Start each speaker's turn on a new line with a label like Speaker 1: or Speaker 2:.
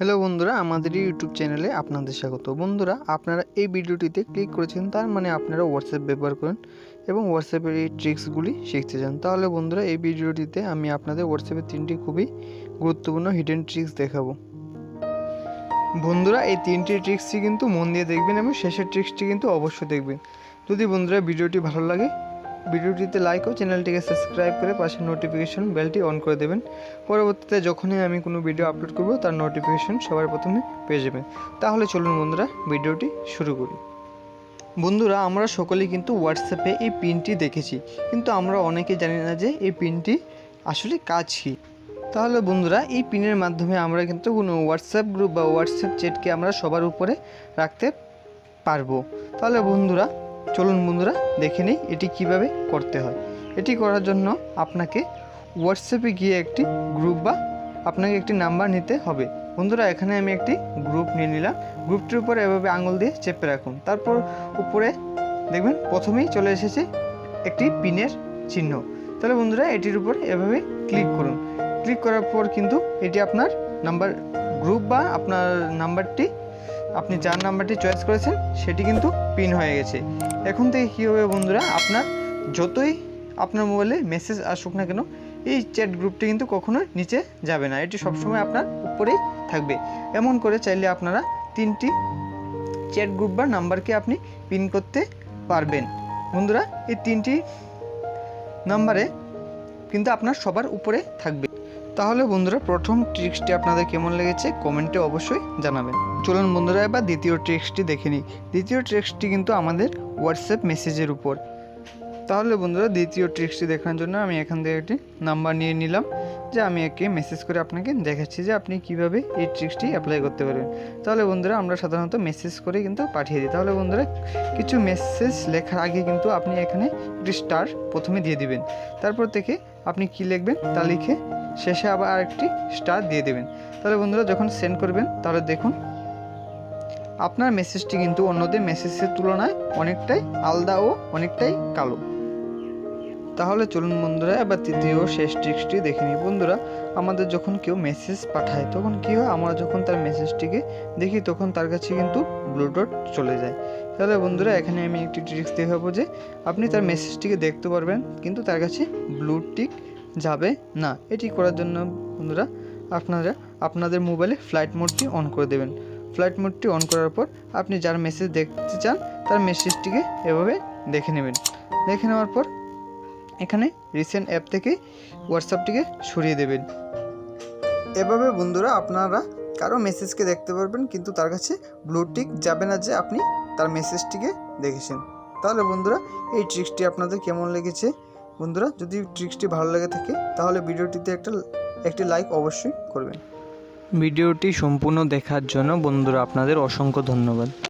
Speaker 1: Hello বন্ধুরা, আমাদের YouTube চ্যানেলে আপনাদের স্বাগত। বন্ধুরা, আপনারা এই ভিডিওটিতে ক্লিক করেছেন, তার মানে আপনারা হোয়াটসঅ্যাপ ব্যবহার করেন এবং হোয়াটসঅ্যাপের এই ট্রিক্সগুলি শিখতে চান। তাহলে বন্ধুরা, এই ভিডিওটিতে আমি আপনাদের হোয়াটসঅ্যাপের 3টি খুবই গুরুত্বপূর্ণ হিডেন ট্রিক্স দেখাবো। বন্ধুরা, এই 3টি ট্রিক্সটি কিন্তু মন দিয়ে দেখবেন এবং শেষের ট্রিক্সটি কিন্তু অবশ্যই দেখবেন। যদি বন্ধুরা ভিডিওটি ভালো লাগে, ভিডিওটিতে লাইক ও চ্যানেলটিকে সাবস্ক্রাইব করে পাশে নোটিফিকেশন বেলটি অন করে দেবেন। পরবর্তীতে যখনই আমি কোনো ভিডিও আপলোড করব তার নোটিফিকেশন সবার প্রথমে পেয়ে যাবেন। তাহলে চলুন বন্ধুরা, ভিডিওটি শুরু করি। বন্ধুরা, আমরা সকলেই কিন্তু হোয়াটসঅ্যাপে এই পিনটি দেখেছি, কিন্তু আমরা অনেকে জানি না যে এই পিনটি আসলে কাজ কী। তাহলে বন্ধুরা, এই পিনের মাধ্যমে আমরা কিন্তু কোনো হোয়াটসঅ্যাপ গ্রুপ বা হোয়াটসঅ্যাপ চ্যাটকে আমরা সবার উপরে রাখতে পারবো। তাহলে বন্ধুরা, চলুন বন্ধুরা দেখে নিই এটি কিভাবে করতে হয়। এটি করার জন্য আপনাকে হোয়াটসঅ্যাপে গিয়ে একটি গ্রুপ বা আপনাকে একটি নাম্বার নিতে হবে। বন্ধুরা, এখানে আমি একটি গ্রুপ নিয়ে নিলাম। গ্রুপটির উপরে এভাবে আঙুল দিয়ে চেপে রাখুন। তারপর উপরে দেখবেন প্রথমেই চলে এসেছে একটি পিনের চিহ্ন। তাহলে বন্ধুরা, এটির উপর এভাবে ক্লিক করুন। ক্লিক করার পর কিন্তু এটি আপনার নাম্বার গ্রুপ বা আপনার নাম্বারটি, আপনি যার নাম্বারটি চয়েস করেছেন সেটি কিন্তু পিন হয়ে গেছে। এখন থেকে কী হবে বন্ধুরা, আপনার যতই আপনার মোবাইলে মেসেজ আসুক না কেন, এই চ্যাট গ্রুপটি কিন্তু কখনোই নিচে যাবে না, এটি সবসময় আপনার উপরেই থাকবে। এমন করে চাইলে আপনারা 3টি চ্যাট গ্রুপ বা নাম্বারকে আপনি পিন করতে পারবেন। বন্ধুরা, এই 3টি নাম্বারে কিন্তু আপনার সবার উপরে থাকবে। তাহলে বন্ধুরা, প্রথম ট্রিক্সটি আপনাদের কেমন লেগেছে কমেন্টে অবশ্যই জানাবেন। চলুন বন্ধুরা, এবার দ্বিতীয় ট্রিক্সটি দেখে নিই। দ্বিতীয় ট্রিক্সটি কিন্তু আমাদের হোয়াটসঅ্যাপ মেসেজের উপর। তাহলে বন্ধুরা, দ্বিতীয় ট্রিক্সটি দেখার জন্য আমি এখান থেকে একটি নাম্বার নিয়ে নিলাম, যে আমি একে মেসেজ করে আপনাকে দেখাচ্ছি যে আপনি কিভাবে এই ট্রিক্সটি অ্যাপ্লাই করতে পারবেন। তাহলে বন্ধুরা, আমরা সাধারণত মেসেজ করে কিন্তু পাঠিয়ে দিই। তাহলে বন্ধুরা, কিছু মেসেজ লেখার আগে কিন্তু আপনি এখানে একটি স্টার প্রথমে দিয়ে দিবেন। তারপর থেকে আপনি কি লিখবেন তা লিখে শেষে আবার আরেকটি স্টার দিয়ে দেবেন। তাহলে বন্ধুরা, যখন সেন্ড করবেন তাহলে দেখুন আপনার মেসেজটি কিন্তু অন্যদের মেসেজের তুলনায় অনেকটাই আলাদা ও অনেকটাই কালো। তাহলে চলুন বন্ধুরা, এবার তৃতীয় শেষ ট্রিক্সটি দেখে নিই। বন্ধুরা, আমাদের যখন কেউ মেসেজ পাঠায় তখন কী হয়, আমরা যখন তার মেসেজটিকে দেখি তখন তার কাছে কিন্তু ব্লু ডট চলে যায়। তাহলে বন্ধুরা, এখানে আমি একটি ট্রিক্স দেখাবো যে আপনি তার মেসেজটিকে দেখতে পারবেন কিন্তু তার কাছে ব্লু টিক যাবে না। এটি করার জন্য বন্ধুরা, আপনারা আপনাদের মোবাইলে ফ্লাইট মোডটি অন করে দেবেন। ফ্লাইট মোডটি অন করার পর আপনি যার মেসেজ দেখতে চান তার মেসেজটিকে এভাবে দেখে নেবেন। দেখে নেওয়ার পর এখানে রিসেন্ট অ্যাপ থেকে হোয়াটসঅ্যাপটিকে সরিয়ে দেবেন। এভাবে বন্ধুরা, আপনারা কারো মেসেজকে দেখতে পারবেন কিন্তু তার কাছে ব্লু টিক যাবে না যে আপনি তার মেসেজটিকে দেখেছেন। তাহলে বন্ধুরা, এই ট্রিক্সটি আপনাদের কেমন লেগেছে? বন্ধুরা, যদি ট্রিক্সটি ভালো লেগে থাকে তাহলে ভিডিওটিতে একটি লাইক অবশ্যই করবেন। ভিডিওটি সম্পূর্ণ দেখার জন্য বন্ধুরা আপনাদের অসংখ্য ধন্যবাদ।